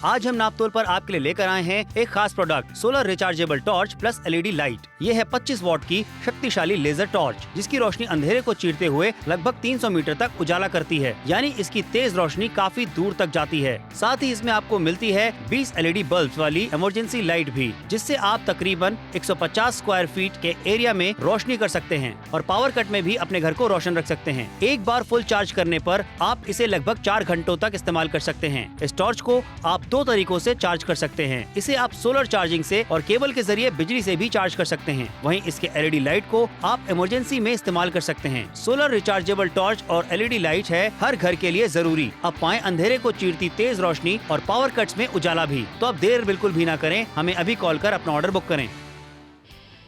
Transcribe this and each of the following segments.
आज हम नापतोल पर आपके लिए लेकर आए हैं एक खास product, solar rechargeable torch plus LED light. ये है 25 वॉट की शक्तिशाली लेजर टॉर्च, जिसकी रोशनी अंधेरे को चीरते हुए लगभग 300 मीटर तक उजाला करती है, यानी इसकी तेज रोशनी काफी दूर तक जाती है। साथ ही इसमें आपको मिलती है 20 LED बल्ब वाली इमरजेंसी लाइट भी, जिससे आप तकरीबन 150 स्क्वायर फीट के एरिया में रोशनी कर सकते हैं और पावर कट में भी अपने घर को रोशन रख सकते हैं। एक बार फुल चार्ज करने पर आप इसे लगभग 4 घंटों तक इस्तेमाल कर सकते हैं। इस टॉर्च को आप 2 तरीकों से चार्ज कर सकते हैं। इसे आप सोलर चार्जिंग से और केबल के जरिए बिजली से भी चार्ज कर सकते हैं। वहीं इसके LED लाइट को आप इमरजेंसी में इस्तेमाल कर सकते हैं। सोलर रिचार्जेबल टॉर्च और LED लाइट है हर घर के लिए जरूरी। अब पाएं अंधेरे को चीरती तेज रोशनी और पावर कट्स में उजाला भी। तो अब देर बिल्कुल भी ना करें, हमें अभी कॉल कर अपना ऑर्डर बुक करें।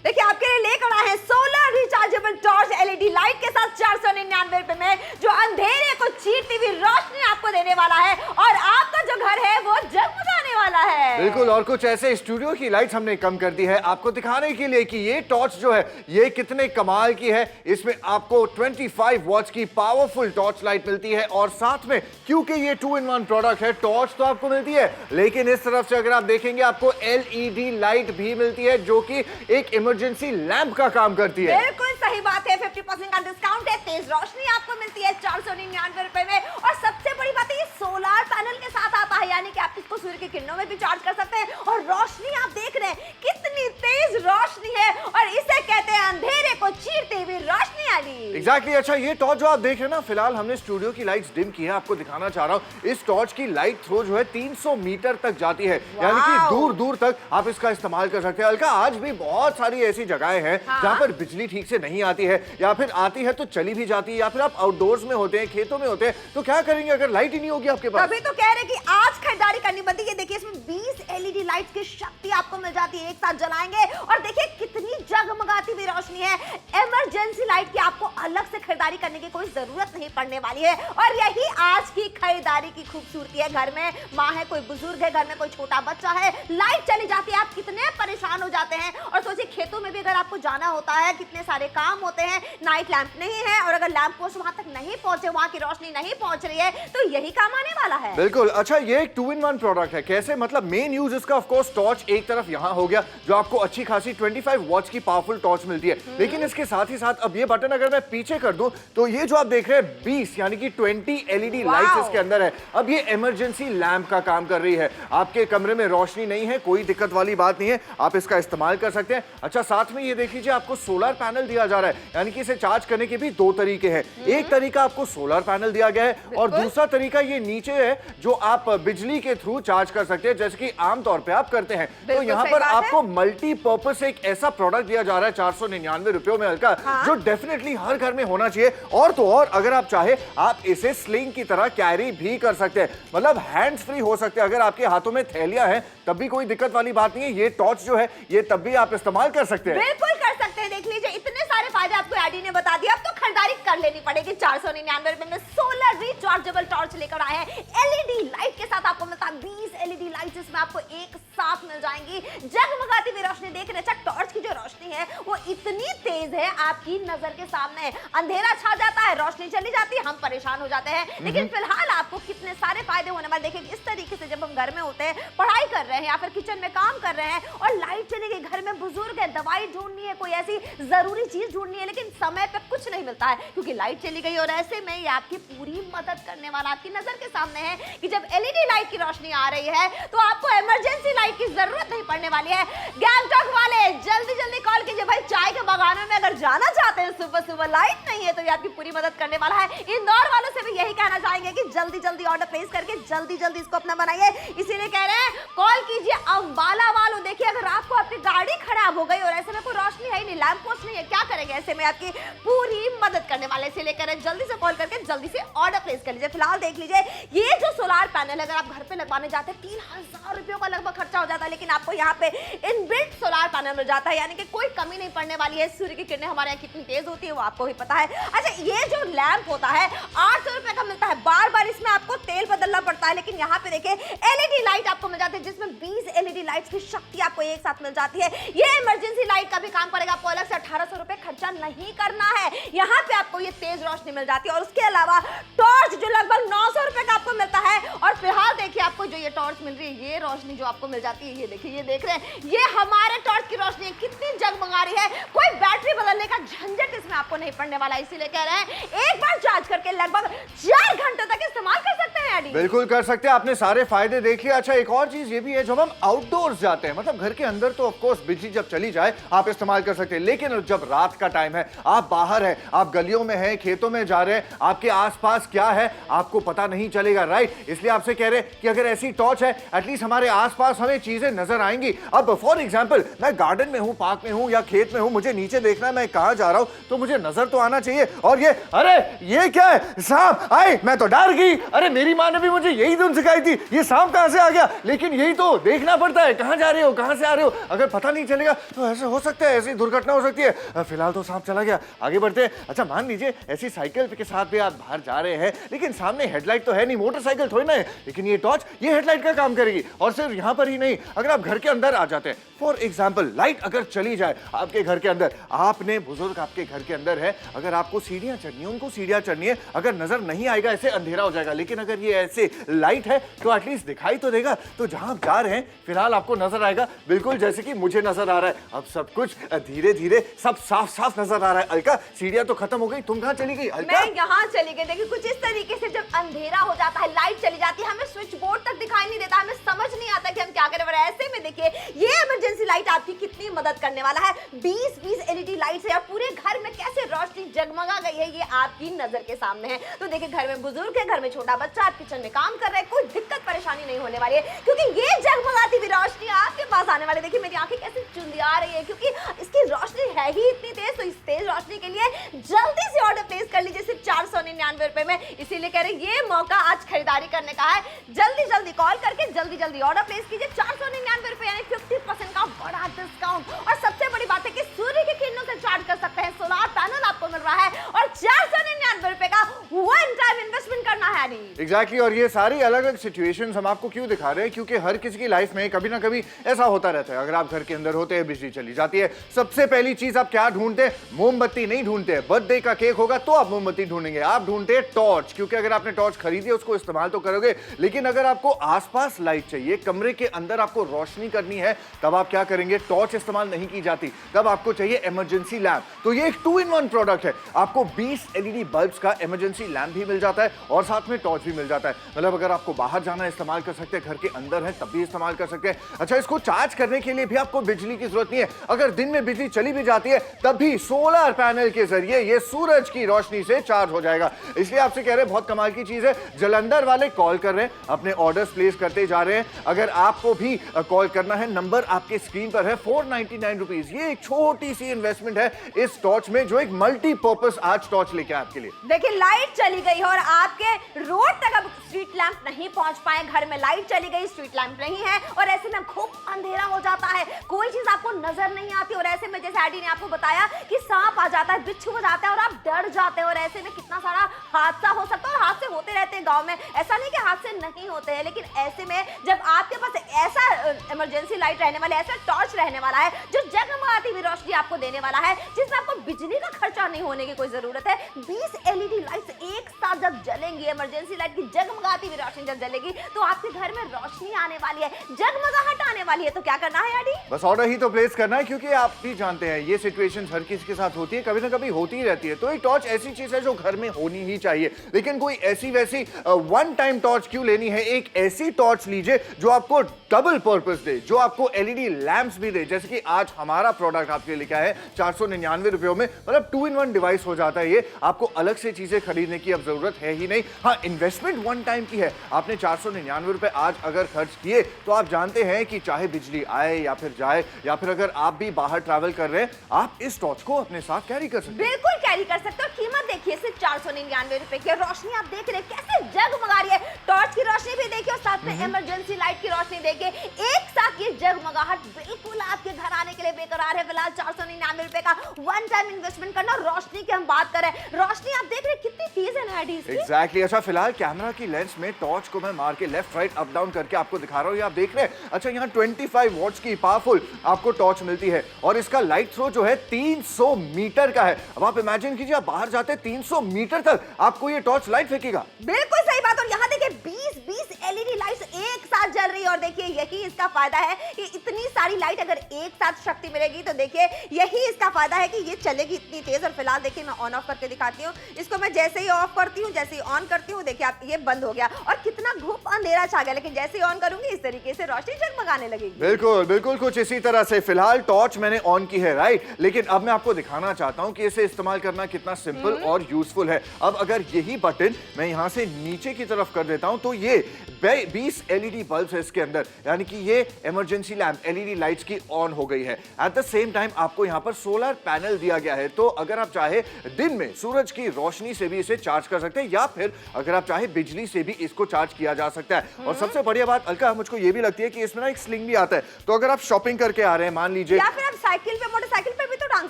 देखिए आपके लिए लेकर आए हैं solar rechargeable torch LED light के साथ 499 रुपए में, जो अंधेरे को चीरती हुई रोशनी आपको देने वाला है और आपका जो घर है वो जगमगाने वाला है। बिल्कुल, और कुछ ऐसे स्टूडियो की लाइट्स हमने कम कर दी है आपको दिखाने के लिए कि ये टॉर्च जो है ये कितने कमाल की है। इसमें आपको 25 वॉट्स की पावरफुल टॉर्च लाइट मिलती है और साथ में क्योंकि ये 2-in-1 प्रोडक्ट है, टॉर्च तो आपको मिलती है, लेकिन इस तरफ से अगर आप देखेंगे आपको LED लाइट भी मिलती है, जो कि एक इमरजेंसी लैंप का काम करती है। बिल्कुल सही बात है, 50% का डिस्काउंट है, तेज रोशनी आपको मिलती है 499 रुपए में और सबसे बड़ी बात है ये सोलर पैनल के साथ आता है, यानी कि आप इसको सूर्य की किरणों में भी चार्ज कर सकते हैं। और रोशनी आप देख रहे हैं कितनी तेज रोशनी है और इसे कहते हैं अंधेरे को चीरती हुई रोशनी वाली। एग्जैक्टली। अच्छा, ये टॉर्च जो आप देख रहे हैं ना, फिलहाल हमने स्टूडियो की लाइट्स डिम की है, आपको दिखाना चाह रहा हूं। इस टॉर्च की लाइट थ्रो जो है 300 मीटर तक जाती है, यानी कि दूर दूर तक आप इसका इस्तेमाल कर सकते हैं। अलका, आज भी बहुत सारी ऐसी जगहें हैं जहां पर बिजली ठीक से नहीं आती है, या फिर आती है तो चली भी जाती है, या फिर आप आउटडोर्स में होते हैं, खेतों में होते हैं, तो क्या करेंगे अगर लाइट ही नहीं होगी आपके पास? तभी तो कह रहे हैं कि आज खरीदारी करनी बनती है। देखिए इसमें 20 LED लाइट्स की शक्ति आपको मिल जाती है, एक साथ जलाएंगे और देखिए कितनी जगमगाती हुई रोशनी है। इमरजेंसी लाइट की आपको अलग से खरीदारी करने की कोई जरूरत नहीं पड़ने वाली है और यही आज की खरीदारी की खूबसूरती है। घर में माँ है, कोई बुजुर्ग है, घर में कोई छोटा बच्चा है, लाइट चली जाती है, आप कितने परेशान हो जाते हैं। और सोचिए खेतों में भी अगर आपको जाना होता है, कितने सारे काम होते हैं, नाइट लैंप नहीं है और अगर लैंप पोस्ट वहां तक नहीं पहुंचे, वहां की रोशनी नहीं पहुंच रही है, तो यही काम आने वाला है। बिल्कुल। अच्छा, ये एक 2-in-1 प्रोडक्ट है। कैसे? मतलब मेन यूज इसका ऑफ कोर्स टॉर्च एक तरफ यहां हो गया, जो आपको अच्छी खासी 25 वॉट्स की पावरफुल टॉर्च मिलती है, लेकिन इसके साथ ही साथ अब ये बटन अगर मैं पीछे कर दूं तो ये जो आप देख रहे हैं 20 यानी कि 20 LED लाइट्स इसके अंदर है। अब ये इमरजेंसी लैंप का काम कर रही है। आपके कमरे में रोशनी नहीं है, कोई दिक्कत वाली बात नहीं है, आप इसका इस्तेमाल कर सकते हैं। अच्छा, साथ में ये देख लीजिए आपको सोलर पैनल दिया जा रहा है, यानी कि इसे चार्ज करने के भी 2 तरीके हैं। एक तरीका आपको सोलर पैनल दिया गया है और दूसरा तरीका ये नीचे है, जो आप बिजली के थ्रू चार्ज कर सकते हैं, जैसे कि आमतौर पे आप करते हैं। तो यहाँ पर आपको मल्टीपर्पस एक ऐसा प्रोडक्ट दिया जा रहा है 499 रुपयों में, हल्का, जो डेफिनेटली हर घर में होना चाहिए। और तो और अगर आप चाहे आप इसे स्लिंग की तरह कैरी भी कर सकते हैं, मतलब हैंड्स फ्री हो सकते हैं। अगर आपके हाथों में थैलियां हैं तब भी कोई दिक्कत वाली बात नहीं है, ये टॉर्च जो है ये तब भी आप इस्तेमाल कर सकते हैं। बिल्कुल कर सकते हैं। देख लीजिए इतने सारे फायदे आपको एडी ने बता दिया, अब तो खरीदारी कर लेनी पड़ेगी। 499 रुपए में सोलर रिचार्जेबल टॉर्च लेकर आए हैं। LED लाइट के साथ आपको मिलता है 20 LED लाइट, जिसमें आपको एक साथ मिल जाएंगी जगमगाती हुई रोशनी। देख रहे हैं टॉर्च की जो रोशनी है वो इतनी तेज है, आपकी नजर के सामने अंधेरा छा जाता है, रोशनी चली जाती है, हम परेशान हो जाते हैं। लेकिन फिलहाल आपको कितने सारे फायदे होने वाले। देखिए इस तरीके से जब हम घर में होते हैं, पढ़ाई कर रहे हैं या फिर किचन में काम कर रहे हैं और लाइट चली गई, घर में बुजुर्ग है, दवाई ढूंढनी है, कोई ऐसी जरूरी चीज ढूंढनी है, लेकिन समय पे कुछ नहीं मिलता है क्योंकि लाइट चली गई। और ऐसे में ये आपकी पूरी मदद करने वाला आपकी नजर के सामने है कि जब LED लाइट की रोशनी आ रही है तो आपको इमरजेंसी लाइट की जरूरत नहीं पड़ने वाली है। गैंगटॉक वाले जल्दी जल्दी कॉल कीजिए भाई, चाय के बागानों में अगर जाना चाहते हैं, सुबह सुबह लाइट नहीं है, तो ये आपकी पूरी मदद करने वाला है। इंदौर वालों से भी यही कहना चाहेंगे कि जल्दी जल्दी ऑर्डर प्लेस करके जल्दी जल्दी इसको अपना बनाइए, इसीलिए कह रहे हैं कॉल कीजिए। अंबाला वालों, देखिए अगर आपको आपकी गाड़ी खराब हो गई और ऐसे में कोई रोशनी है नहीं, लैंप पोस्ट नहीं है, क्या करेंगे? ऐसे में आपकी पूरी मदद करने वाले, इसीलिए कह रहे हैं जल्दी से कॉल करके जल्दी से ऑर्डर प्लेस कर लीजिए। फिलहाल देख लीजिए ये जो सोलर पैनल अगर आप घर पे लगवाने जाते हैं 3000 रुपयों का लगभग खर्चा हो जाता है, लेकिन आपको यहाँ पे इनबिल्ट सोलर पैनल मिल जाता है, यानी कि कोई कमी नहीं पड़ने करने वाली है। सूर्य की किरणें हमारे यहाँ कितनी तेज होती है वो आपको ही पता है। अच्छा, ये जो लैंप होता है 800 रुपए का मिलता है। बार बार इसमें आपको तेल बदलना पड़ता है, लेकिन यहाँ पे देखिए एलईडी लाइट आपको मिल जाती है, जिसमें 20 एलईडी लाइट्स की शक्ति आपको एक साथ मिल जाती है। ये इमरजेंसी लाइट का भी काम करेगा, आपको अलग से 1800 रुपए खर्चा नहीं करना है। यहाँ पे आपको ये तेज रोशनी मिल जाती है। और उसके अलावा टॉर्च जो लगभग 900 रुपए का आपको मिलता है। और फिलहाल देखिए आपको जो ये टॉर्च मिल रही है, ये रोशनी जो आपको मिल जाती है, ये देखिए, ये देख रहे हैं, ये हमारे टॉर्च की रोशनी है, कितनी जगमगा रही है। कोई बैटरी बदलने का झंझट इसमें आपको नहीं पड़ने वाला, इसीलिए कह रहे हैं एक बार चार्ज करके लगभग 4 घंटे तक इस्तेमाल कर सकते हैं। एडी बिल्कुल कर सकते हैं, आपने सारे फायदे देख लिया। अच्छा, एक और चीज ये भी है, जब हम आउटडोर्स जाते हैं, मतलब घर के अंदर तो ऑफ कोर्स बिजली जब चली जाए आप इस्तेमाल कर सकते हैं, लेकिन जब रात का टाइम है, आप बाहर है, आप गलियों में हैं, खेतों में जा रहे हैं, आपके आसपास क्या है आपको पता नहीं चलेगा, राइट? इसलिए आपसे कह रहे हैं कि अगर ऐसी टॉर्च है, एटलीस्ट हमारे आसपास हमें चीजें नजर आएंगी। अब फॉर एग्जांपल मैं गार्डन में हूं, पार्क में हूं या खेत में हूं, मुझे नीचे देखना है मैं कहां जा रहा हूं, तो मुझे नजर तो आना चाहिए। और ये, अरे ये क्या है, सांप आए, मैं तो डर गई। अरे मेरी मां ने भी मुझे यही धुन सिखाई थी, ये सांप कहां से आ गया? लेकिन यही तो देखना पड़ता है, कहां जा रहे हो, कहां से आ रहे हो। अगर पता नहीं चलेगा तो ऐसे हो सकता है, ऐसी दुर्घटना हो सकती है। फिलहाल तो सांप चला गया, आगे बढ़ते हैं। अच्छा, मान लीजिए ऐसी साइकिल के साथ भी आप बाहर जा रहे हैं, लेकिन सामने हेडलाइट तो है नहीं, मोटरसाइकिल थोड़ी ना है, लेकिन ये टॉर्च ये हेडलाइट का काम करेगी। और सिर्फ यहां पर ही नहीं, अगर आप घर के अंदर आ जाते हैं, फॉर एग्जाम्पल लाइट अगर चली जाए आपके घर के अंदर, आपने बुजुर्ग आपके घर के अंदर है, अगर आपको सीढ़ियां चढ़नी है, उनको सीढ़ियां चढ़नी है, अगर नजर नहीं आएगा ऐसे अंधेरा हो जाएगा, लेकिन अगर ये ऐसे लाइट है तो एटलीस्ट दिखाई तो देगा, तो जहां आप जा रहे हैं फिलहाल आपको नजर आएगा, बिल्कुल जैसे कि मुझे नजर आ रहा है। अब सब कुछ धीरे धीरे सब साफ साफ नजर आ रहा है। अलका, सीढ़ियां तो खत्म हो गई, तुम कहां चली गई? अलका, मैं यहाँ चली गई। देखिए कुछ इस तरीके से जब अंधेरा हो जाता है, लाइट चली जाती है, हमें स्विच बोर्ड तक दिखाई नहीं देता, हमें समझ नहीं आता कि हम क्या करें। ऐसे में देखिए ये इमरजेंसी लाइट आपकी कितनी मदद करने वाला है। 20 एलईडी लाइट्स है, पूरे घर में कैसे रोशनी जगमगा गई है ये आपकी नजर के सामने है। तो देखिए घर में बुजुर्ग है, घर में छोटा बच्चा, आप किचन में काम कर रहे हैं, कोई दिक्कत परेशानी नहीं होने वाली है, क्योंकि ये जगमगाती हुई रोशनी आपके पास आने वाली। देखिए मेरी आंखें कैसे चुंधिया रही है, क्योंकि इसकी रोशनी है ही इतनी तेज। तो इस तेज रोशनी के लिए जल्दी से ऑर्डर प्लेस कर लीजिए सिर्फ 499 रुपए में। इसीलिए कह रहे हैं ये मौका आज खरीदारी करने का है। जल्दी कॉल करके जल्दी ऑर्डर प्लेस कीजिए। 499 रुपए यानी 50% का बड़ा डिस्काउंट। और सबसे बड़ी बात है कि सूर्य की किरणों से चार्ज कर सकते हैं, सोलर पैनल आपको मिल रहा है और 499 रुपए का वन टाइम इन्वेस्टमेंट करना है। एग्जैक्टली, और ये सारी अलग अलग सिचुएशंस हम आपको क्यों दिखा रहे हैं, क्योंकि हर किसी की लाइफ में कभी ना कभी ऐसा होता रहता है। अगर आप घर के अंदर होते हैं, बिजली चली जाती है, सबसे पहली चीज आप क्या ढूंढते हैं? मोमबत्ती नहीं ढूंढते हैं। बर्थडे का केक होगा तो आप मोमबत्ती ढूंढेंगे, आप ढूंढते हैं टॉर्च, क्योंकि अगर आपने टॉर्च खरीदी उसको इस्तेमाल तो करोगे, लेकिन अगर आपको आसपास लाइट चाहिए, कमरे के अंदर आपको रोशनी करनी है, तब आप क्या करेंगे? टॉर्च इस्तेमाल नहीं की जाती, तब आपको चाहिए इमरजेंसी लैम्प। तो ये एक 2-in-1 प्रोडक्ट है, आपको 20 एलईडी बल्ब्स का इमरजेंसी लैम्प भी मिल जाता है और साथ में टॉर्च भी मिल जाता है। मतलब अगर आपको बाहर जाना है इस्तेमाल कर सकते हैं, घर के अंदर है तब भी इस्तेमाल कर सकते हैं। अच्छा, इसको चार्ज करने के लिए भी आपको बिजली की जरूरत नहीं है। अगर दिन में बिजली चली भी जाती है तब भी सोलर पैनल के जरिए ये सूरज की रोशनी से चार्ज हो जाएगा। इसलिए आपसे कह रहे हैं बहुत कमाल की चीज है। जालंधर वाले कॉल कर रहे हैं, अपने ऑर्डर्स प्लेस करते जा रहे हैं। अगर आपको भी कॉल करना है, नंबर आपके स्क्रीन पर है। 499 रुपीज, ये एक छोटी सी इन्वेस्टमेंट है इस टॉर्च में, जो एक मल्टीपर्पस आज टॉर्च लेके आए आपके लिए। देखिए लाइट चली गई और आपके रोड तक अब स्ट्रीट लैंप नहीं पहुंच पाए, घर में लाइट चली गई, स्ट्रीट लैंप नहीं है और ऐसे में खूब अंधेरा हो जाता है, कोई चीज आपको नजर नहीं आती। और ऐसे में जैसे एडी ने आपको बताया कि सांप आ जाता है, बिच्छू हो जाता है और आप डर जाते हैं और ऐसे में कितना सारा हादसा हो सकता है। और हादसे होते रहते हैं गांव में, ऐसा नहीं कि हादसे नहीं होते हैं, लेकिन ऐसे में जब आपके पास ऐसा इमरजेंसी लाइट रहने वाला है, ऐसा टॉर्च रहने वाला है जो जगमगाती हुई रोशनी आपको देने वाला है, जिसमें आपको बिजली का खर्चा नहीं होने की कोई जरूरत है। 20 एलईडी लाइट्स एक साथ जब जलेंगी, इमरजेंसी लाइट की जगमगाती हुई रोशनी जब जलेगी, तो आपके घर में रोशनी आने वाली है, जगमगाहट आने वाली है। तो क्या करना है एडी? बस ऑर्डर ही तो प्लेस करना है, क्योंकि आप भी जानते हैं ये सिचुएशन हर किसी के साथ होती है, कभी ना कभी होती ही रहती है। तो एक टॉर्च ऐसी चीज है जो घर में होनी ही चाहिए, लेकिन कोई ऐसी वैसी वन टाइम टॉर्च क्यों लेनी है? एक ऐसी टॉर्च लीजिए जो आपको डबल पर्पस दे, जो आपको एलईडी लैंप्स भी दे, जैसे कि आज हमारा प्रोडक्ट आपके लिए लिखा है 499 रुपयों में। मतलब 2-in-1 डिवाइस हो जाता है ये, आपको अलग से चीजें खरीदने की अब जरूरत है ही नहीं। हाँ, इन्वेस्टमेंट वन टाइम की है। आपने 499 रुपए आज अगर खर्च किए तो आप जानते हैं कि चाहे बिजली आए या फिर जाए, या फिर अगर आप भी बाहर ट्रैवल कर रहे हैं, आप इस टॉर्च को अपने साथ कैरी कर सकते हैं। बिल्कुल कैरी कर सकते हो। कीमत देखिए सिर्फ 499 रुपए की। रोशनी आप देख रहे हैं कैसे जगमगा रही है, टॉर्च की रोशनी भी देखिए और साथ में इमरजेंसी लाइट की रोशनी देखिए, एक साथ ये जगमगाहट बिल्कुल आपके घर आने के लिए बेकरार है। फिलहाल 499 रुपए का वन टाइम इन्वेस्टमेंट करना। रोशनी की हम बात करें, रोशनी आप देख रहे हैं कितनी तेज है ना एडी इसकी। एग्जैक्टली। अच्छा फिलहाल कैमरा की लेंस में टॉर्च को मैं मार के लेफ्ट राइट अप डाउन करके आपको दिखा रहा हूँ, ये आप देख रहे हैं। अच्छा यहाँ 25 वॉट्स की पावरफुल आपको टॉर्च मिलती है और इसका लाइट थ्रो जो है 300 मीटर का है। अब आप इमेजिन कीजिए आप बाहर जाते 300 मीटर तक आपको ये टॉर्च लाइट फेंकेगा। बिल्कुल सही बात। और यहाँ देखिए 20 एलईडी लाइट्स एक साथ जल रही है और देखिए यही इसका फायदा है कि इतनी सारी लाइट अगर एक साथ शक्ति मिलेगी तो देखिए यही इसका फायदा है कि ये चलेगी इतनी तेज। और फिलहाल देखिए मैं ऑन ऑफ करके दिखाती हूँ इसको। मैं जैसे ही ऑफ करती हूँ, जैसे ही ऑन करती हूँ, देखिए आप ये बंद हो गया और कितना घुप अंधेरा छा गया। लेकिन जैसे ही ऑन करूंगी इस तरीके से रोशनी जगमगाने लगेगी। बिल्कुल बिल्कुल कुछ इसी तरह से। फिलहाल टॉर्च मैंने ऑन की है राइट, लेकिन अब मैं आपको दिखाना चाहता हूं कि इसे इस्तेमाल करना कितना सिंपल और यूजफुल है। अब अगर यही बटन मैं यहां से नीचे की तरफ कर देता हूं तो ये 20 एलईडी बल्ब है इसके अंदर, यानी कि ये इमरजेंसी लैंप एलईडी लाइट्स की ऑन हो गई है। एट द सेम टाइम आपको यहां पर सोलर पैनल दिया गया है, तो अगर आप चाहे दिन में सूरज की रोशनी से भी इसे चार्ज कर सकते हैं या फिर अगर आप चाहे बिजली से भी इसको चार्ज किया जा सकता है। और सबसे बढ़िया बात अलका मुझको ये भी लगती है कि इसमें ना एक स्लिंग भी आता है, तो अगर आप शॉपिंग करके आ रहे हैं मान लीजिए, या फिर आप साइकिल पे मोटरसाइकिल पे भी तो टांग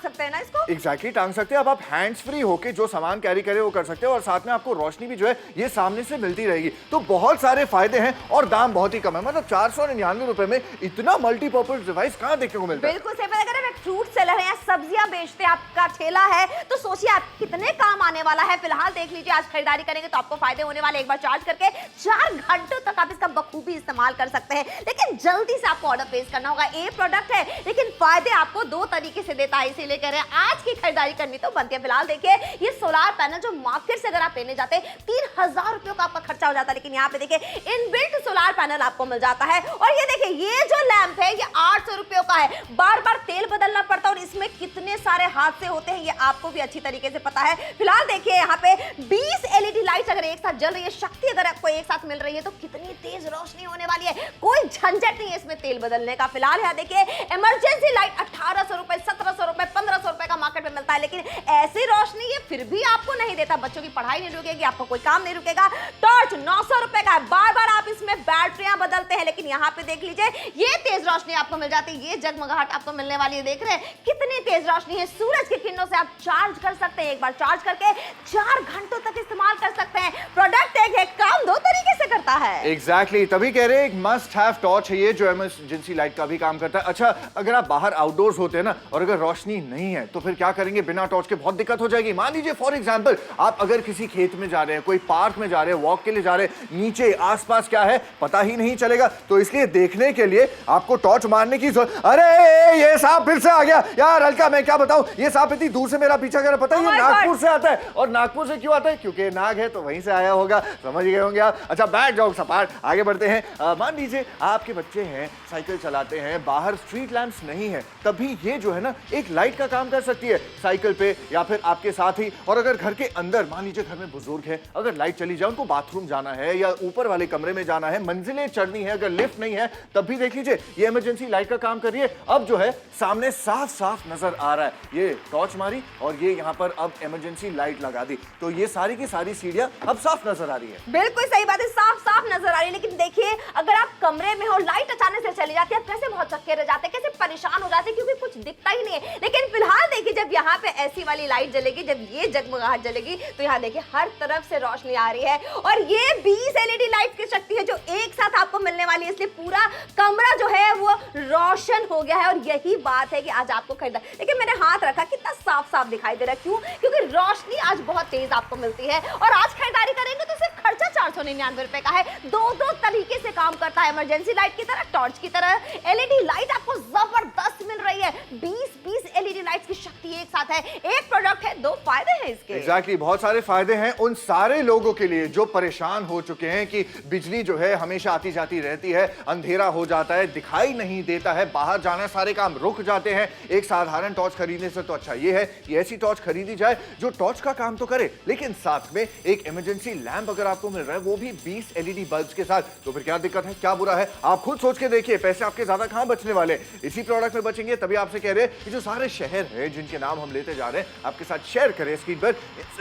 सकते हैं ना इसको। एग्जैक्टली टांग सकते हैं। अब आप हैंड्स फ्री होके जो सामान कैरी करे वो कर सकते हैं और साथ में आपको रोशनी भी जो है ये सामने से मिलती रहेगी। तो बहुत सारे फायदे हैं और दाम बहुत ही कम है। मतलब 499 रुपए में इतना मल्टीपर्पज डिवाइस कहां देखने को मिलता है। बिल्कुल सही। अगर आप एक फ्रूट सेलर है या सब्जियां बेचते हैं, आपका ठेला है, तो सोचिए आप कितने काम आने वाला है। फिलहाल देख लीजिए आज खरीदारी करेंगे तो आपको फायदे होने वाले। एक बार चार्ज करके 4 घंटों तक आप इसका बखूबी इस्तेमाल कर सकते हैं। लेकिन जल्दी से आपको ऑर्डर प्लेस करना होगा। ए प्रोडक्ट है लेकिन फायदे आपको 2 तरीके से देता है, इसीलिए कह रहे हैं आज की खरीदारी करनी तो बनती है। फिलहाल देखिए ये सोलार पैनल जो मार्केट से अगर आप लेने जाते हैं 3000 रुपयों का आपका खर्चा हो जाता है, लेकिन यहाँ पे देखिए इनबिल्ट सोलार पैनल आपको मिल जाता है। और ये देखिए ये जो लैंप है ये 800 रुपयों का है। बार बार तेल बदलना पड़ता है और इसमें कितने सारे हादसे होते हैं ये आपको भी अच्छी तरीके से पता है। फिलहाल देखिए यहाँ पे 20 एलईडी लाइट्स अगर एक साथ जल रही है, शक्ति अगर आपको एक साथ मिल रही है तो कितनी तेज रोशनी होने वाली है। कोई झंझट नहीं है इसमें तेल बदलने का। फिलहाल यहाँ देखिए इमरजेंसी लाइट 1800 रुपए, 1700 रुपए, 1500 रुपए का मार्केट में मिलता है, लेकिन ऐसी रोशनी ये फिर भी आपको नहीं देता। बच्चों की पढ़ाई नहीं रुकेगी, आपको कोई काम नहीं रुकेगा। टॉर्च 900 रुपए का है। बार बार आप इसमें बैटरियां बदलते हैं, लेकिन यहाँ पे देख लीजिए ये तेज रोशनी आपको मिल जाती है। ये जगमगाहट आपको मिलने वाली है। देख रहे हैं कितनी तेज रोशनी है। सूरज की किरणों से आप चार्ज कर सकते हैं। एक बार चार्ज करके 4 घंटों तक इस्तेमाल कर सकते हैं। प्रोडक्ट एक है, काम 2 तरीके से करता है। एग्जैक्टली तभी कह रहे हैं एक मस्ट हैव टॉर्च है ये जो इमरजेंसी लाइट का भी काम करता है। अच्छा अगर आप बाहर आउटडोर्स होते हैं ना और अगर रोशनी नहीं है तो फिर क्या करेंगे, बिना टॉर्च के बहुत दिक्कत हो जाएगी। मान लीजिए फॉर एग्जांपल आप अगर किसी खेत में जा रहे हैं, कोई पार्क में जा रहे हैं, वॉक के लिए जा रहे हैं, नीचे आसपास क्या है पता ही नहीं चलेगा, तो इसलिए देखने के लिए आपको टॉर्च मारने की जरूरत। अरे ये सांप फिर से आ गया यार। हल्का मैं क्या बताऊं, ये सांप इतनी दूर से मेरा पीछा कर रहा है, पता है ये नागपुर से आता है। और नागपुर से क्यों आता है, क्योंकि नाग है तो वहीं से आया होगा, समझ गए होंगे आप। अच्छा बैठ जाओ सपाट, आगे बढ़ते हैं। मान लीजिए आपके बच्चे हैं, साइकिल चलाते हैं, बाहर स्ट्रीट लैंप्स नहीं है, तभी ये जो है ना एक लाइट का काम कर सकती है साइकिल पे या फिर आपके साथ ही। और अगर घर के अंदर मान लीजिए घर में बुजुर्ग है, अगर लाइट चली जाए, उनको बाथरूम जाना है या ऊपर वाले कमरे में जाना है, मंजिलें चढ़नी है, अगर लिफ्ट नहीं है तब भी देख लीजिए ये इमरजेंसी लाइट का काम कर रही है। अब जो है सामने साफ साफ नजर आ रहा है, ये टॉर्च मारी और ये यहाँ पर अब इमरजेंसी लाइट लगा दी, तो ये सारी की सारी सीढ़ियां अब साफ नजर आ रही है। बिल्कुल सही बात है, साफ साफ नजर आ रही है। लेकिन देखिए अगर आप कमरे में हो, लाइट अचानक से चली जाती है, कैसे बहुत चक्के रह जाते हैं, कैसे परेशान हो जाते हैं क्योंकि कुछ दिखता ही नहीं है। लेकिन फिलहाल देखिए जब यहाँ पे ऐसी वाली लाइट जलेगी, जब ये जगमगाहट जलेगी, तो यहाँ देखिए हर तरफ से रोशनी आ रही है। और ये 20 एलईडी लाइट की शक्ति है जो एक साथ आपको मिलने वाली है, इसलिए पूरा कमरा जो है वो रोशन हो गया है। और यही बात है कि आज आपको खरीदा, लेकिन मैंने हाथ रखा कितना साफ साफ दिखाई दे रहा है। क्यों? क्योंकि रोशनी आज बहुत तेज आपको मिलती है। और आज खरीदारी करेंगे तो सिर्फ खर्चा 499 रुपए का है। 2 तरीके से काम करता है, इमरजेंसी लाइट की तरह, टॉर्च की तरह। एलईडी लाइट आपको जबरदस्त मिल रही है। 20 एलईडी लाइट्स की शक्ति एक साथ है। एक प्रोडक्ट है, 2 फायदे हैं इसके। एग्जैक्टली बहुत सारे फायदे हैं उन सारे लोगों के लिए जो परेशान हो चुके हैं कि बिजली जो है हमेशा आती जाती रहती है, अंधेरा हो जाता है, दिखाई नहीं देता है, बाहर जाना सारे काम रुक जाते हैं। एक साधारण टॉर्च खरीदने से तो अच्छा ये है कि ऐसी टॉर्च खरीदी जाए जो टॉर्च का काम तो करे, लेकिन साथ में एक इमरजेंसी लैंप अगर आपको मिल रहा है वो भी 20 एलईडी बल्ब्स के साथ, तो फिर क्या दिक्कत है, क्या बुरा है। आप खुद सोच के देखिए, पैसे आपके ज्यादा कहां बचने वाले, इसी प्रोडक्ट में बचेंगे। तभी आपसे कह रहे हैं कि जो सारे शहर है जिनके जिनके नाम हम लेते जा रहे हैं आपके साथ शेयर करें स्क्रीन पर,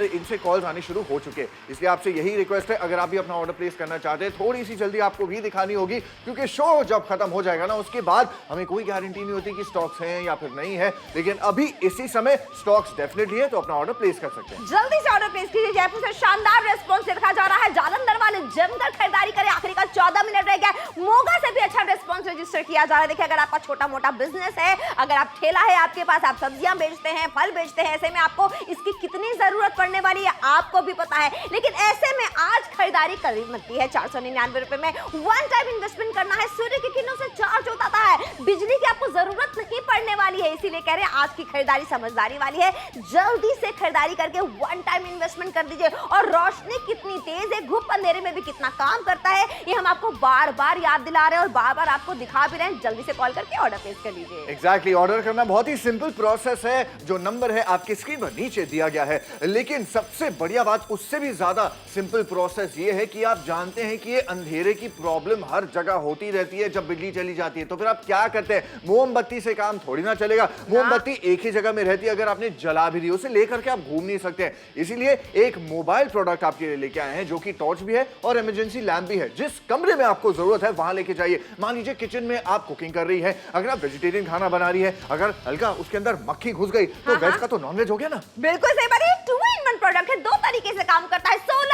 इनसे कॉल्स आने शुरू हो चुके हैं। इसलिए आपसे यही रिक्वेस्ट है, अगर आप भी अपना ऑर्डर प्लेस करना चाहते हैं थोड़ी सी जल्दी आपको भी दिखानी होगी, क्योंकि शो जब खत्म हो जाएगा ना उसके बाद हमें कोई गारंटी नहीं होती कि स्टॉक्स हैं या फिर नहीं है, लेकिन अभी इसी समय स्टॉक्स डेफिनेटली है, तो अपना ऑर्डर प्लेस कर सकते हैं। जल्दी से ऑर्डर प्लेस कीजिए। जयपुर से शानदार रेस्पॉन्स देखा जा रहा है, जालंधर वाले जमकर खरीदारी करें, आखिरी का 14 मिनट रह गया। मोगा से भी अच्छा रेस्पॉन्स रजिस्टर किया जा रहा है। देखिए, अगर आपका छोटा मोटा बिजनेस है, अगर आप ठेला है आपके पास, आप सब्जियां बेचते हैं, फल बेचते हैं, ऐसे में आपको इसकी कितनी जरूरत पड़ने वाली है आपको भी पता है, लेकिन ऐसे में आज खरीदारी करनी मिलती है 499 रुपए में। वन टाइम इन्वेस्टमेंट करना है, सूर्य की किरणों से चार्ज होता है, बिजली की आपको जरूरत नहीं पड़ने वाली है, इसीलिए कह रहे हैं आज की खरीदारी समझदारी वाली है। जल्दी से खरीदारी करके वन टाइम इन्वेस्टमेंट कर दीजिए। और रोशनी कितनी तेज है, घुप अंधेरे में भी कितना काम करता है, ये हम आपको बार बार याद दिला रहे हैं और बार बार आपको दिखा भी रहे हैं। जल्दी से कॉल करके ऑर्डर प्लेस कर लीजिए। एग्जैक्टली, ऑर्डर करना बहुत ही सिंपल प्रोसेस है, जो नंबर है आपके स्क्रीन पर नीचे दिया गया है। लेकिन सबसे बढ़िया बात, उससे भी ज्यादा सिंपल प्रोसेस ये है कि आप जानते हैं कि ये अंधेरे की प्रॉब्लम हर जगह होती रहती है। जब बिजली चली जाती है तो फिर आप क्या करते हैं, मोमबत्ती से काम थोड़ी ना चलेगा। मोमबत्ती एक ही जगह में रहती है, अगर आपने जला भी दी उसे लेकर के आप घूम नहीं सकते हैं। इसीलिए एक मोबाइल प्रोडक्ट आपके लिए लेके आए हैं, जो कि टॉर्च भी है और इमरजेंसी लैम्प भी है। जिस कमरे में आपको जरूरत है वहां लेके जाइए। मान लीजिए किचन में आप कुकिंग कर रही है, अगर आप वेजिटेरियन खाना बना रही है, अगर हल्का उसके अंदर मक्खी घुस गई तो वेज का तो नॉनवेज हो गया ना। बिल्कुल सही बात है। 2-in-1 प्रोडक्ट है, दो तरीके से काम करता है। सोलर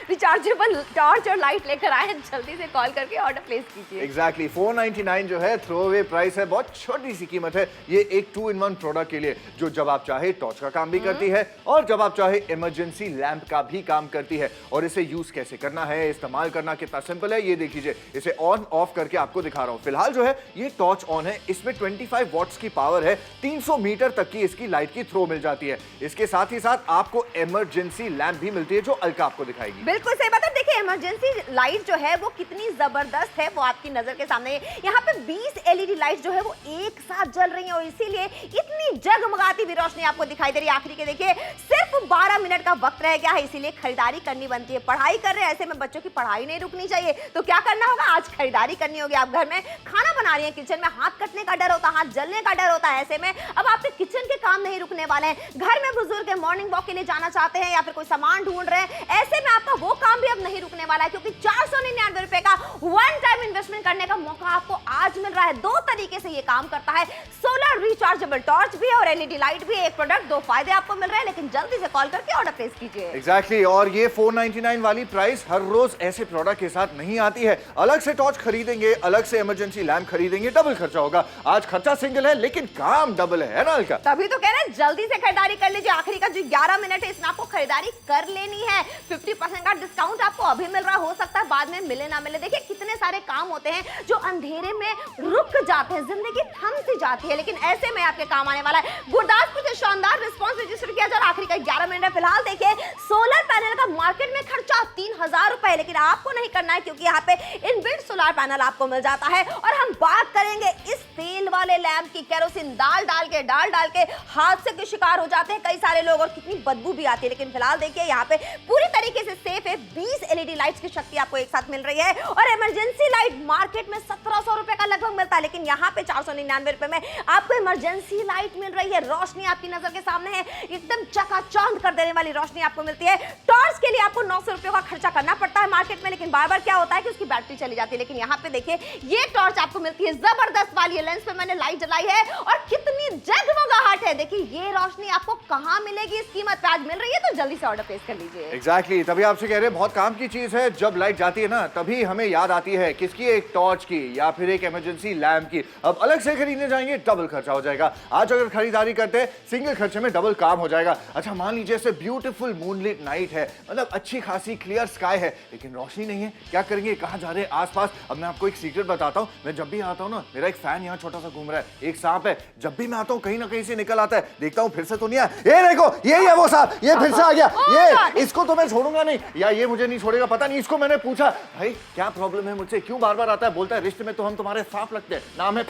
रिचार्जेबल टॉर्च और लाइट लेकर आए हैं, जल्दी से कॉल करके ऑर्डर प्लेस कीजिए। एग्जैक्टली, 499 जो है थ्रोअवे प्राइस है, बहुत छोटी सी कीमत है ये एक 2-in-1 प्रोडक्ट के लिए, जो जब आप चाहे टॉर्च का काम भी करती है और जब आप चाहे इमरजेंसी लैंप का भी काम करती है। और इसे यूज कैसे करना है, इस्तेमाल करना कितना सिंपल है, ये देख लीजिए। इसे ऑन ऑफ करके आपको दिखा रहा हूं। फिलहाल जो है ये टॉर्च ऑन है, इसमें 25 वॉट्स की पावर है, 300 मीटर तक की इसकी लाइट की थ्रो मिल जाती है। इसके साथ ही साथ आपको इमरजेंसी लैंप भी मिलती है, जो अलका आपको दिखाएगी। बिल्कुल सही बात है। देखिए, इमरजेंसी लाइट जो है वो कितनी जबरदस्त है, वो आपकी नजर के सामने है। यहाँ पे 20 एलईडी लाइट जो है वो एक साथ जल रही है और इसीलिए इतनी जगमगाती हुई रोशनी आपको दिखाई दे रही है। आखिरी के देखिए सिर्फ 12 मिनट का वक्त रह गया है, इसीलिए खरीदारी करनी बनती है। पढ़ाई कर रहे हैं, ऐसे में बच्चों की पढ़ाई नहीं रुकनी चाहिए, तो क्या करना होगा, आज खरीदारी करनी होगी। आप घर में खाना बना रही हैं, किचन में हाथ कटने का डर होता है, हाथ जलने का डर होता है, ऐसे में अब आपके किचन के काम नहीं रुकने वाले हैं। घर में बुजुर्ग मॉर्निंग वॉक के लिए जाना चाहते हैं या फिर कोई सामान ढूंढ रहे हैं, ऐसे में आपका वो काम भी अब नहीं रुकने वाला है, क्योंकि 499 रुपए का वन टाइम इन्वेस्टमेंट करने का मौका आपको आज मिल रहा है। दो तरीके से ये काम करता है, सोलर रिचार्जेबल टॉर्च भी है और एलईडी लाइट भी है। एक प्रोडक्ट, दो फायदे आपको मिल रहे हैं, लेकिन जल्दी से कॉल करके ऑर्डर प्लेस कीजिए। एग्जैक्टली, और ये 499 वाली प्राइस हर रोज ऐसे प्रोडक्ट के साथ नहीं आती है। अलग से टॉर्च खरीदेंगे, अलग से इमरजेंसी लैंप खरीदेंगे, डबल खर्चा होगा। आज खर्चा सिंगल है लेकिन काम डबल है ना अलका? तभी तो कह रहे हैं जल्दी से खरीदारी कर लीजिए। आखिरी का जो 11 मिनट है इसमें आपको खरीदारी कर लेनी है। 50% का डिस्काउंट आपको अभी मिल रहा है, हो सकता है बाद में मिले ना मिले। देखिए कितने सारे काम होते हैं जो अंधेरे में रुक जाते हैं, जिंदगी थम सी जाती है, लेकिन ऐसे में आपके काम आने वाला है। गुरदासपुर से शानदार रिस्पांस रजिस्टर किया जा रहा है। आखिरी का 11 मिनट है। फिलहाल देखिए सोलर पैनल का मार्केट में खर्चा 3000 रुपए, लेकिन आपको नहीं करना है क्योंकि यहाँ पे इनबिल्ट सोलर पैनल आपको मिल जाता है। और हम बात करेंगे इस तेल वाले लैंप की। केरोसिन डाल डाल के हादसे के शिकार हो जाते हैं कई सारे लोग और कितनी बदबू भी आती है, लेकिन फिलहाल देखिए यहाँ पे पूरी तरीके से सेफ है। 20 एलईडी लाइट्स की शक्ति आपको एक साथ मिल रही है और इमरजेंसी लाइट मार्केट में 1700 रुपए का लगभग मिलता है, लेकिन यहाँ पे 499 रुपए में आपको इमरजेंसी लाइट मिल रही है। रोशनी आपकी नजर के सामने है, एकदम चकाचौंध कर देने वाली रोशनी आपको मिलती है। टॉर्च के लिए आपको 900 रुपए का खर्चा करना पड़ता है मार्केट में, लेकिन बार बार क्या होता है कि उसकी बैटरी चली जाती है। लेकिन यहाँ पे देखिए ये टॉर्च आपको मिलती है जबरदस्त वाली। लेंस पे मैंने लाइट जलाई है और कितनी जगमगाहट है। देखिए ये रोशनी आपको कहां मिलेगी, इस कीमत पे आज मिल रही है, तो जल्दी से ऑर्डर प्लेस कर लीजिए। एग्जैक्टली, तभी आपसे कह रहे हैं बहुत काम की चीज है। जब लाइट जाती है ना तभी हमें याद आती है किसकी, एक टॉर्च की या फिर एक इमरजेंसी लैम्प की। अब अलग से खरीदने जाएंगे डबल खर्चा हो जाएगा। आज अगर खरीदारी करते हैं सिंगल खर्चे में डबल काम हो जाएगा। अच्छा मान लीजिए ऐसे ब्यूटीफुल मूनलिट नाइट है, मतलब अच्छी खासी क्लियर स्काई है, लेकिन रोशनी नहीं है, क्या करेंगे, कहां जा रहे हैं आसपास। अब मैं आपको एक सीक्रेट बताता हूं, मैं जब भी आता हूं ना, मेरा एक फैन यहाँ छोटा सा घूम रहा है, एक सांप है, जब भी मैं आता हूं कहीं ना कहीं से निकल आता है, देखता हूं फिर से तो नहीं आया, ये देखो यही है वो सांप, ये फिर से आ गया, ये इसको तो मैं छोड़ूंगा नहीं, या ये मुझे नहीं छोड़ेगा, पता नहीं। इसको मैंने पूछा भाई क्या प्रॉब्लम है मुझसे, क्यों बार बार आता है, बोलता है रिश्ते में तो हम तुम्हारे सांप लगते हैं, नाम है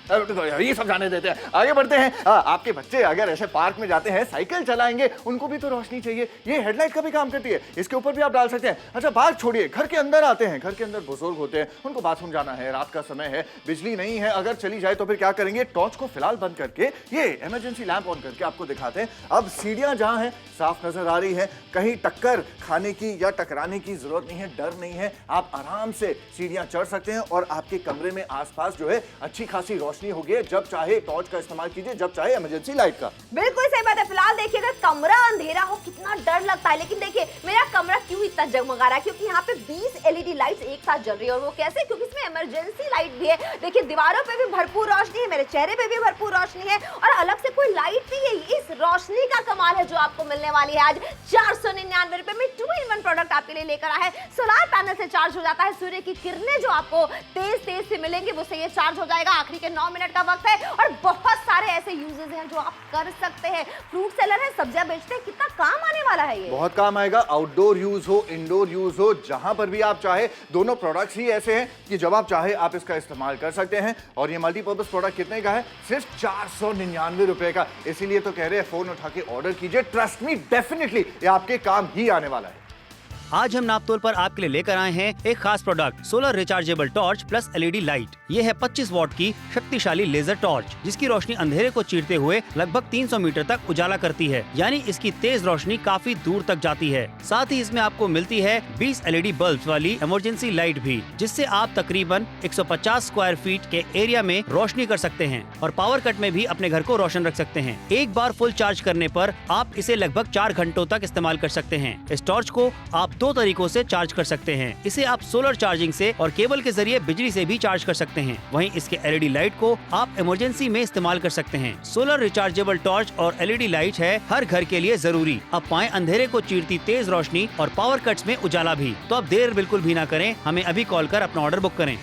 ये सब जाने देते हैं, आगे बढ़ते हैं। आपके बच्चे अगर ऐसे पार्क में जाते हैं, साइकिल चलाएंगे, उनको भी तो रोशनी चाहिए। ये हेडलाइट का भी काम करती है, इसके ऊपर भी आप डाल सकते हैं। अच्छा बात छोड़िए, घर के अंदर आते हैं। घर के अंदर बुजुर्ग होते हैं, उनको बाथरूम जाना है, रात का समय है, बिजली नहीं है, अगर चली जाए तो फिर क्या करेंगे? टॉर्च को फिलहाल बंद करके ये इमरजेंसी लैंप ऑन करके आपको दिखाते हैं। अब सीढ़ियां जहां हैं साफ नजर आ रही है, कहीं टक्कर खाने की या टकराने की जरूरत नहीं है, डर नहीं है। आप आराम से सीढ़ियां चढ़ सकते हैं और आपके कमरे में आसपास जो है अच्छी खासी रोशनी होगी। जब चाहे टॉर्च का इस्तेमाल कीजिए, जब चाहे इमरजेंसी लाइट का। बिल्कुल सही बात है। फिलहाल देखिए, अगर कमरा अंधेरा हो कितना डर लगता है, लेकिन देखिए मेरा कमरा क्यों इतना जगमगा रहा है, क्योंकि यहाँ पे 20 एलईडी लाइट्स एक साथ जल रही है। और वो कैसे? क्योंकि इसमें इमरजेंसी लाइट भी है। देखिए दीवारों पे भी भरपूर रोशनी है, मेरे चेहरे पे भी भरपूर रोशनी है, और अलग से कोई लाइट नहीं है। इस रोशनी का कमाल है जो आपको मिलने वाली है आज 499 रुपए में। 2-in-1 प्रोडक्ट आपके लिए लेकर आया है। सोलर पैनल से चार्ज हो जाता है, सूर्य की किरणें जो आपको तेज तेज से मिलेंगे वो से ये चार्ज हो जाएगा। आखिरी के 9 मिनट का वक्त है और बहुत सारे ऐसे यूजेस हैं जो आप कर सकते हैं। फ्रूट सेलर है, सब्जियां बेचते हैं, कितना काम आने वाला है ये। बहुत काम आएगा, आउटडोर यूज हो, इंडोर यूज हो, जहां पर भी आप चाहे। दोनों प्रोडक्ट्स ही ऐसे हैं कि जब आप चाहे आप इसका इस्तेमाल कर सकते हैं। और ये मल्टीपर्पज प्रोडक्ट कितने का है? सिर्फ 499 रुपए का। इसीलिए तो कह रहे हैं फोन उठा के ऑर्डर कीजिए। ट्रस्ट मी, डेफिनेटली ये आपके काम ही आने वाला है। आज हम नापतोल पर आपके लिए लेकर आए हैं एक खास product, solar rechargeable torch plus LED light. ये है 25 वॉट की शक्तिशाली लेजर टॉर्च, जिसकी रोशनी अंधेरे को चीरते हुए लगभग 300 मीटर तक उजाला करती है, यानी इसकी तेज रोशनी काफी दूर तक जाती है। साथ ही इसमें आपको मिलती है 20 एलईडी बल्ब वाली इमरजेंसी लाइट भी, जिससे आप तकरीबन 150 स्क्वायर फीट के एरिया में रोशनी कर सकते हैं और पावर कट में भी अपने घर को रोशन रख सकते हैं। एक बार फुल चार्ज करने पर आप इसे लगभग 4 घंटों तक इस्तेमाल कर सकते हैं। इस टॉर्च को आप 2 तरीकों से चार्ज कर सकते हैं। इसे आप सोलर चार्जिंग से और केबल के जरिए बिजली से भी चार्ज कर सकते हैं। वहीं इसके एलईडी लाइट को आप इमरजेंसी में इस्तेमाल कर सकते हैं। सोलर रिचार्जेबल टॉर्च और एलईडी लाइट है हर घर के लिए जरूरी। अब पाएं अंधेरे को चीरती तेज रोशनी और पावर कट्स में उजाला भी। तो अब देर बिल्कुल भी ना करें, हमें अभी कॉल कर अपना ऑर्डर बुक करें।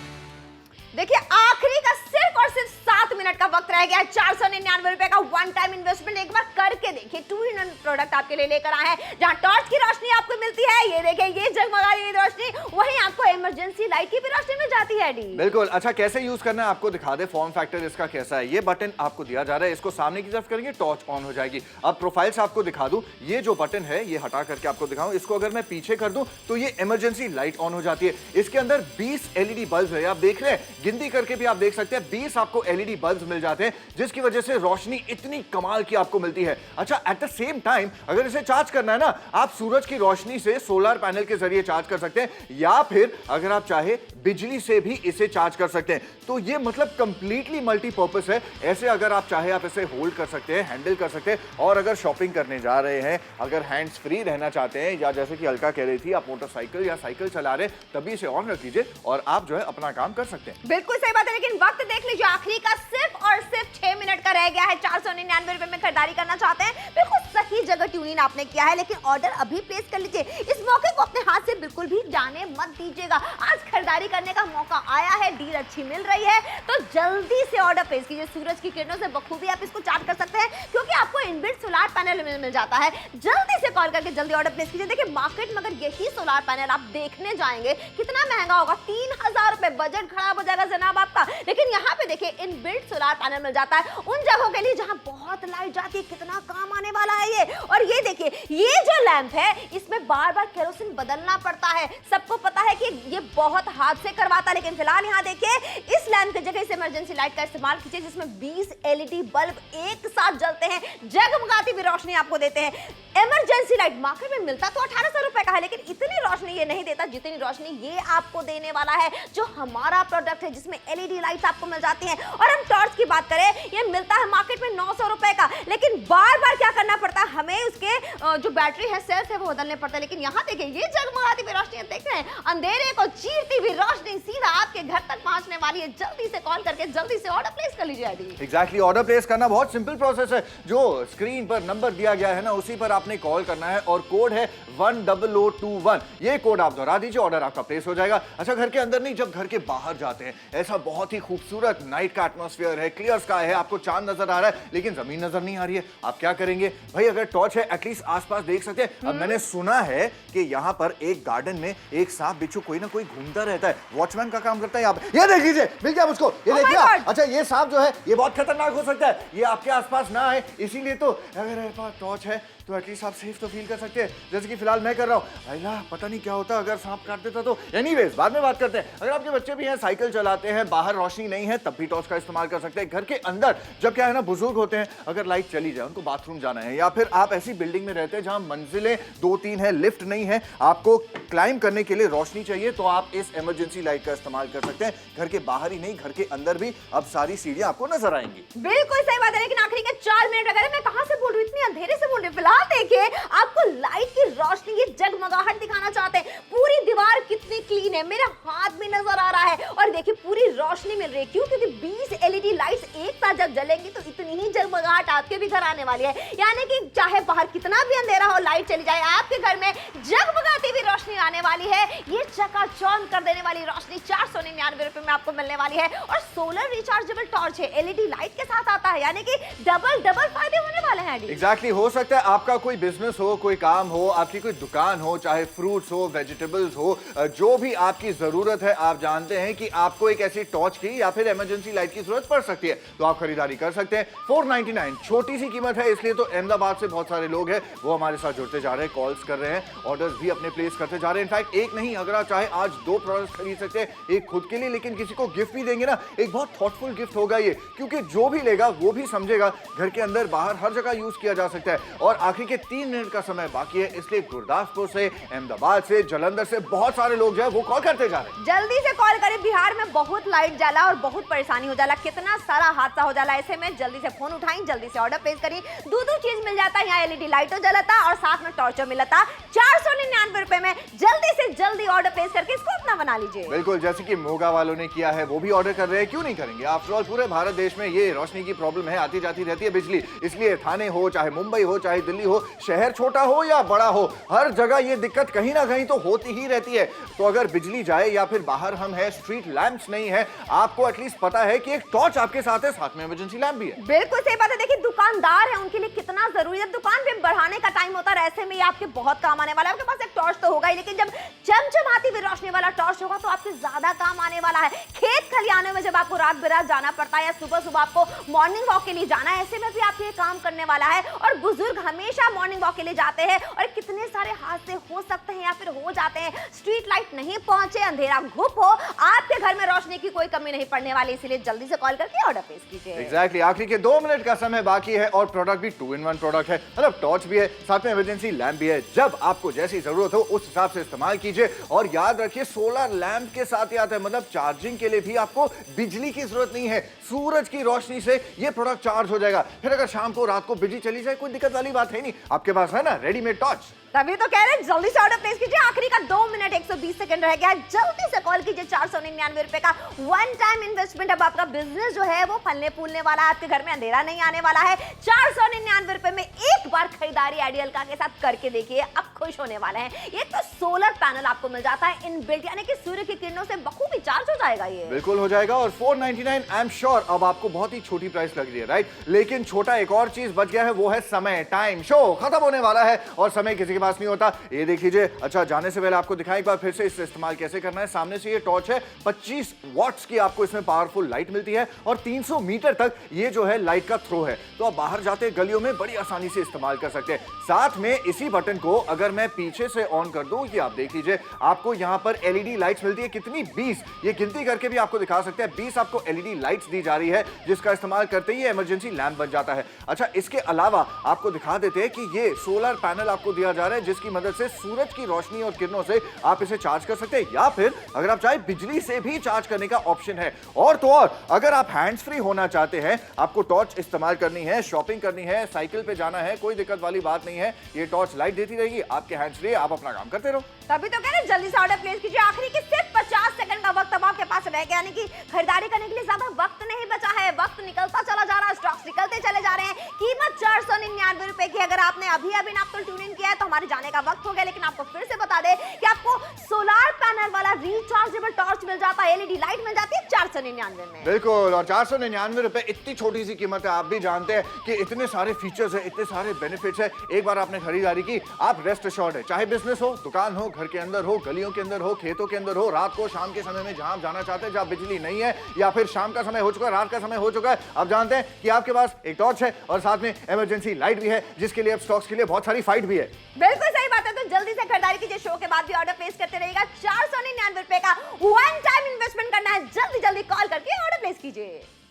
देखिए आखिरी का सिर्फ और सिर्फ 7 मिनट का वक्त रह गया है। 499 रुपए का वन टाइम इन्वेस्टमेंट एक बार करके देखिए। 2-in-1 प्रोडक्ट आपके लिए लेकर आए हैं, जहां टॉर्च की रोशनी आपको मिलती है, ये देखिए ये जगमगा रही रोशनी, वहीं आपको इमरजेंसी लाइट की भी रोशनी मिल जाती है। डी बिल्कुल। अच्छा कैसे यूज करना है आपको दिखा दे। फॉर्म फैक्टर इसका कैसा है, ये बटन आपको दिया जा रहा है, इसको सामने की तरफ करेंगे टॉर्च ऑन हो जाएगी। अब प्रोफाइल से आपको दिखा दूं, ये जो बटन है ये हटा करके आपको दिखाऊं, इसको अगर मैं पीछे कर दूं तो ये इमरजेंसी लाइट ऑन हो जाती है। इसके अंदर 20 एलईडी बल्ब है, आप देख रहे हैं, गिनती करके भी आप देख सकते हैं 20 आपको एलईडी बल्ब मिल जाते हैं, जिसकी वजह से रोशनी इतनी कमाल की आपको मिलती है। अच्छा एट द सेम टाइम अगर इसे चार्ज करना है ना, आप सूरज की रोशनी से सोलर पैनल के जरिए चार्ज कर सकते हैं, या फिर अगर आप चाहे बिजली से भी इसे चार्ज कर सकते हैं। तो ये मतलब कंप्लीटली मल्टीपर्पस है। ऐसे अगर आप चाहे आप इसे होल्ड कर सकते हैं, हैंडल कर सकते हैं, और अगर शॉपिंग करने जा रहे हैं, अगर हैंड्स फ्री रहना चाहते हैं, या जैसे कि अलका कह रही थी आप मोटरसाइकिल या साइकिल चला रहे हैं, तभी इसे ऑन रख लीजिए और आप जो है अपना काम कर सकते हैं। बिल्कुल सही बात है, लेकिन वक्त देख लीजिए, आखिरी का सिर्फ और सिर्फ 6 मिनट का रह गया है। 499 रुपए में खरीदारी करना चाहते हैं, बिल्कुल सही जगह ट्यून इन आपने किया है, लेकिन ऑर्डर अभी प्लेस कर लीजिए। इस मौके को अपने हाथ से बिल्कुल भी जाने मत दीजिएगा। आज खरीदारी करने का मौका आया है, डील अच्छी मिल रही है, तो जल्दी से ऑर्डर प्लेस कीजिए। सूरज की किरणों से बखूबी आप इसको चार्ज कर सकते हैं, क्योंकि आपको इनबिल्ट सोलर पैनल मिल जाता है। जल्दी से कॉल करके जल्दी ऑर्डर प्लेस कीजिए। देखिए मार्केट में अगर यही सोलर पैनल आप देखने जाएंगे कितना महंगा होगा, 3000 रुपए, बजट खराब हो जाएगा जनाब आपका। लेकिन यहाँ पे देखिए इनबिल्ट सोलर पैनल मिल जाता है उन जगहों के लिए जहां बहुत लाइट जाती है। कितना काम आने वाला है ये। और ये देखिए ये जो लैंप है इसमें बार बार केरोसिन बदलना पड़ता है। सबको पता है कि ये बहुत हाथ से करवाता है, लेकिन फिलहाल यहाँ देखिए इस लैंप की जगह इस इमरजेंसी लाइट का इस्तेमाल कीजिए, जिसमें 20 एलईडी बल्ब एक साथ जलते हैं, जगमगाती हुई रोशनी आपको देते हैं। इमरजेंसी लाइट मार्केट में मिलता तो 1800 रुपए का है, लेकिन इतनी रोशनी ये नहीं देता जितनी रोशनी ये आपको देने वाला है, जो हमारा प्रोडक्ट है जिसमें एलईडी लाइट्स आपको मिल जाती हैं। और हम टॉर्च की बात करें, ये मिलता है मार्केट में 900 रुपए का, लेकिन बार बार क्या करना पड़ता है हमें, उसके जो बैटरी है सेल्स है वो बदलने पड़ता है। लेकिन यहाँ देखिए ये जगमगाती हुई रोशनी देख रहे हैं, अंधेरे को चीरती हुई रोशनी सीधा आपके घर तक पहुंचने वाली है। जल्दी से कॉल करके जल्दी से ऑर्डर प्लेस कर लीजिए। एग्जैक्टली, ऑर्डर प्लेस करना बहुत सिंपल प्रोसेस है। जो स्क्रीन पर नंबर दिया गया है ना, उसी पर आपने कॉल करना है और कोड है 10021। ये कोड आप दोहरा दीजिए, ऑर्डर आपका प्लेस हो जाएगा। अच्छा घर के अंदर नहीं, जब घर के बाहर जाते हैं, ऐसा बहुत ही खूबसूरत नाइट का एटमॉस्फेयर है, क्लियर स्काई है, आपको चांद नजर आ रहा है लेकिन जमीन नजर नहीं आ रही है, आप क्या करेंगे भाई? अगर टॉर्च है एटलीस्ट आसपास देख सकते हैं। अब मैंने सुना है कि यहाँ पर एक गार्डन में एक सांप बिच्छू कोई ना कोई घूमता रहता है, वॉचमैन का काम करता है। यहाँ पे ये देख लीजिए, मिल गया मुझको इसको, ये Oh my देखिए God! अच्छा ये सांप जो है ये बहुत खतरनाक हो सकता है, ये आपके आसपास ना आए, इसीलिए तो अगर मेरे पास टॉर्च है तो एटलीस्ट आप सेफ तो फील कर सकते हैं, जैसे कि फिलहाल मैं कर रहा हूँ। अल्लाह पता नहीं क्या होता अगर सांप काट देता तो। एनीवेज बाद में बात करते हैं। अगर आपके बच्चे भी हैं, साइकिल चलाते हैं, बाहर रोशनी नहीं है, तब भी टॉर्च का इस्तेमाल कर सकते हैं। घर के अंदर जब क्या है ना, बुजुर्ग होते हैं, अगर लाइट चली जाए, उनको बाथरूम जाना है, या फिर आप ऐसी बिल्डिंग में रहते हैं जहां मंजिलें 2-3 है, लिफ्ट नहीं है, आपको क्लाइंब करने के लिए रोशनी चाहिए, तो आप इस इमरजेंसी लाइट का इस्तेमाल कर सकते हैं। घर के बाहर ही नहीं, घर के अंदर भी अब सारी सीढ़ियां आपको नजर आएंगी। बिल्कुल सही बात है, लेकिन आखिरी के 4 मिनट अगर मैं कहां से बोल रही हूँ, इतनी अंधेरे से बोल रही हूँ। फिलहाल देखिए आपको लाइट की रोशनी, ये जगमगाहट दिखाना चाहते हैं। पूरी दीवार कितनी क्लीन है, मेरा हाथ भी नजर आ रहा है, और देखिए पूरी रोशनी मिल रही है। क्यों? क्योंकि 20 एलईडी लाइट्स एक साथ जब जलेंगी तो इतनी ही जगमगाहट आपके भी घर आने वाली है। यानी कि चाहे बाहर कितना भी अंधेरा हो, लाइट चली जाए, आपके घर में जगमगाती हुई रोशनी आने वाली है। ये चकाचौंध कर देने वाली रोशनी 499 रुपए में आपको मिलने वाली है, और सोलर रिचार्जेबल टॉर्च है, एलईडी लाइट के साथ आता है, यानी कि डबल फायदे होने वाले हैं। एग्जैक्टली हो सकता है आपका कोई बिजनेस हो, कोई काम हो, आपकी कोई दुकान हो, चाहे फ्रूट्स हो, वेजिटेबल्स हो, जो भी आपकी जरूरत है, आप जानते हैं कि आपको एक ऐसी टॉर्च की या फिर इमरजेंसी लाइट की जरूरत पड़ सकती है, तो आप खरीदारी कर सकते हैं। 499 छोटी सी कीमत है, इसलिए तो अहमदाबाद से बहुत सारे लोग हैं वो हमारे साथ जुड़ते जा रहे हैं, कॉल्स कर रहे हैं, ऑर्डर्स भी अपने प्लेस करते जा रहे हैं। इनफैक्ट एक नहीं, अगर आप चाहे आज 2 प्रोडक्ट्स खरीद सकते हैं, एक खुद के लिए, लेकिन किसी को गिफ्ट भी देंगे ना, एक बहुत थॉटफुल गिफ्ट होगा ये, क्योंकि जो भी लेगा वो भी समझेगा घर के अंदर बाहर हर जगह यूज किया जा सकता है। और आखिरी के 3 मिनट का समय बाकी है, इसलिए गुरदासपुर से, अहमदाबाद से, जलंधर से बहुत सारे लोग जो है वो कॉल करते जा रहे हैं। जल्दी से कॉल करें, बिहार में बहुत लाइट जाला और बहुत परेशानी हो जाला, कितना सारा हादसा हो जाला, ऐसे में जल्दी से फोन उठाएं, जल्दी से ऑर्डर प्लेस करिए। दो चीज मिल जाता है, यहाँ एलईडी लाइटो जलता और साथ में टॉर्चो मिलता 499 रुपए में। जल्दी से जल्दी ऑर्डर प्लेस करके इसको अपना बना लीजिए। बिल्कुल, जैसे कि मोगा वालों ने किया है, वो भी ऑर्डर कर रहे हैं, क्यों नहीं करेंगे? आफ्टर ऑल पूरे भारत देश में ये रोशनी की प्रॉब्लम है, आती जाती रहती है बिजली, इसलिए थाने हो, चाहे मुंबई हो, चाहे दिल्ली हो, शहर छोटा हो या बड़ा हो, हर जगह ये दिक्कत कहीं ना कहीं तो होती ही रहती है। तो अगर बिजली जाए या फिर बाहर हम है, स्ट्रीट लैंप्स नहीं है, आपको एटलीस्ट पता है कि एक टॉर्च आपके साथ है, साथ में इमरजेंसी लैंप भी है। बिल्कुल सही बात है। देखिए दुकानदार है, उनके लिए कितना जरूरी है, दुकान पे बढ़ाने का टाइम होता है, ऐसे में ये आपके बहुत काम आने वाला है। आपके पास एक टॉर्च तो होगा ही, लेकिन जब चमचमाती हुई रोशनी वाला टॉर्च होगा तो आपके ज्यादा काम आने वाला है। खेत खलियानों में जब आपको रात बिरात जाना पड़ता है, या सुबह सुबह आपको मॉर्निंग वॉक के लिए जाना है, ऐसे में भी आपके काम करने वाला है। और बुजुर्ग हमेशा मॉर्निंग वॉक के लिए जाते हैं, और कितने सारे हादसे हो सकते हैं या फिर हो जाते हैं। स्ट्रीट लाइट नहीं पहुंचे, अंधेरा घुप हो, आपके घर में रोशनी की कोई कमी नहीं पड़ने वाली, इसलिए जल्दी से कॉल करके ऑर्डर प्लेस कीजिए। एग्जैक्टली, आखिरी के 2 मिनट का समय बाकी है, और प्रोडक्ट भी 2-in-1 प्रोडक्ट है, मतलब टॉर्च भी है, साथ में इमरजेंसी लैंप भी है। जब आपको जैसी जरूरत हो उस हिसाब से इस्तेमाल कीजिए, और याद रखिए सोलर लैंप के साथ ही आता है, मतलब चार्जिंग के लिए भी आपको बिजली की जरूरत नहीं है, सूरज की रोशनी से ये प्रोडक्ट चार्ज हो जाएगा। फिर अगर शाम को रात को बिजली चली जाए, कोई दिक्कत वाली बात है नहीं, आपके पास है ना रेडीमेड टॉर्च। तभी तो कह रहे हैं जल्दी से ऑर्डर प्लेस कीजिए, आखिरी का 2 मिनट 120 सेकंड रह गया है, जल्दी से कॉल कीजिए। 499 रुपए का वन टाइम इन्वेस्टमेंट, अब आपका बिजनेस जो है वो फलने फूलने वाला है, आपके घर में अंधेरा नहीं आने वाला है। 499 रुपए में एक बार खरीदारी आइडियल का के साथ करके देखिए, अब खुश होने वाले हैं। एक तो सोलर पैनल आपको मिल जाता है इनबिल्ट, यानी कि सूर्य की किरणों से बखूबी चार्ज हो जाएगा ये। बिल्कुल हो जाएगा, और 499 आई एम श्योर अब आपको बहुत ही छोटी प्राइस लग रही है, राइट? लेकिन छोटा एक और चीज बच गया है, वो है समय। टाइम शो खत्म होने वाला है और समय किसी के पास नहीं होता। ये देख लीजिए। अच्छा, जाने से पहले आपको दिखाएं एक बार फिर से इससे इस्तेमाल कैसे करना है। सामने से ये टॉर्च है, 25 वॉट्स की आपको इसमें पावरफुल लाइट मिलती है, और 300 मीटर तक ये जो है लाइट का थ्रो है, तो आप बाहर जाते गलियों में बड़ी आसानी से इस्तेमाल कर सकते हैं। साथ में इसी बटन को अगर मैं पीछे से ऑन कर दूं, कि आप देख लीजिए, आपको यहां पर एलईडी लाइट्स मिलती है, कितनी 20, ये गिनती करके भी आपको दिखा सकते हैं, 20 आपको एलईडी लाइट्स दी जा रही है, जिसका इस्तेमाल करते ही इमरजेंसी लैंप बन जाता है। अच्छा, इसके अलावा आपको दिखा देते हैं कि ये सोलर पैनल आपको दिया जा रहा है, जिसकी मदद से सूरज की रोशनी और किरणों से आप इसे चार्ज कर सकते हैं, या फिर अगर आप चाहे बिजली से भी चार्ज करने का ऑप्शन है। और तो और अगर आप हैंड्स फ्री होना चाहते हैं, आपको टॉर्च इस्तेमाल करनी है, शॉपिंग करनी है, साइकिल पे जाना है, कोई दिक्कत वाली बात नहीं है, ये टॉर्च लाइट देती रहेगी, आपके हैंड्स फ्री, आप अपना काम करते रहो। तभी तो कह रहे हैं जल्दी से ऑर्डर प्लेस कीजिए, आखिरी के सिर्फ 50 सेकंड का वक्त अब आपके पास रह गया, यानी कि खरीदारी करने के लिए ज्यादा वक्त नहीं बचा है, वक्त निकलता चला जा रहा है, स्टॉक्स निकलते चले जा रहे हैं। कीमत 499 रुपए की। अगर आपने अभी आप तो ट्यून इन किया है तो हमारे जाने का वक्त हो गया, लेकिन आपको फिर से बता दें कि आपको सोलर पैनल वाला रिचार्जेबल टॉर्च मिल जाता है, एलईडी लाइट मिल जाती है 499 में। बिल्कुल, और 499 रुपए इतनी छोटी सी कीमत है, आप भी जानते हैं कि इतने सारे फीचर्स है, इतने सारे बेनिफिट्स है। एक बार आपने खरीदारी की, आप रेस्ट एश्योर्ड है, चाहे बिजनेस हो, दुकान हो, घर के अंदर हो, गलियों के अंदर हो, खेतों के अंदर हो, रात आपको शाम के समय में जहां आप जाना चाहते हैं, जहां बिजली नहीं है या फिर शाम का समय हो चुका है, रात का समय हो चुका है, आप जानते हैं कि आपके पास एक टॉर्च है और साथ में इमरजेंसी लाइट भी है, जिसके लिए अब स्टॉक्स के लिए बहुत सारी फाइट भी है। बिल्कुल सही बात है। तो जल्दी से खरीदारी कीजिए, शो के बाद भी ऑर्डर प्लेस करते रहिएगा। 499 रुपए का वन टाइम इन्वेस्टमेंट करना है, जल्दी जल्दी कॉल करके ऑर्डर प्लेस कीजिए।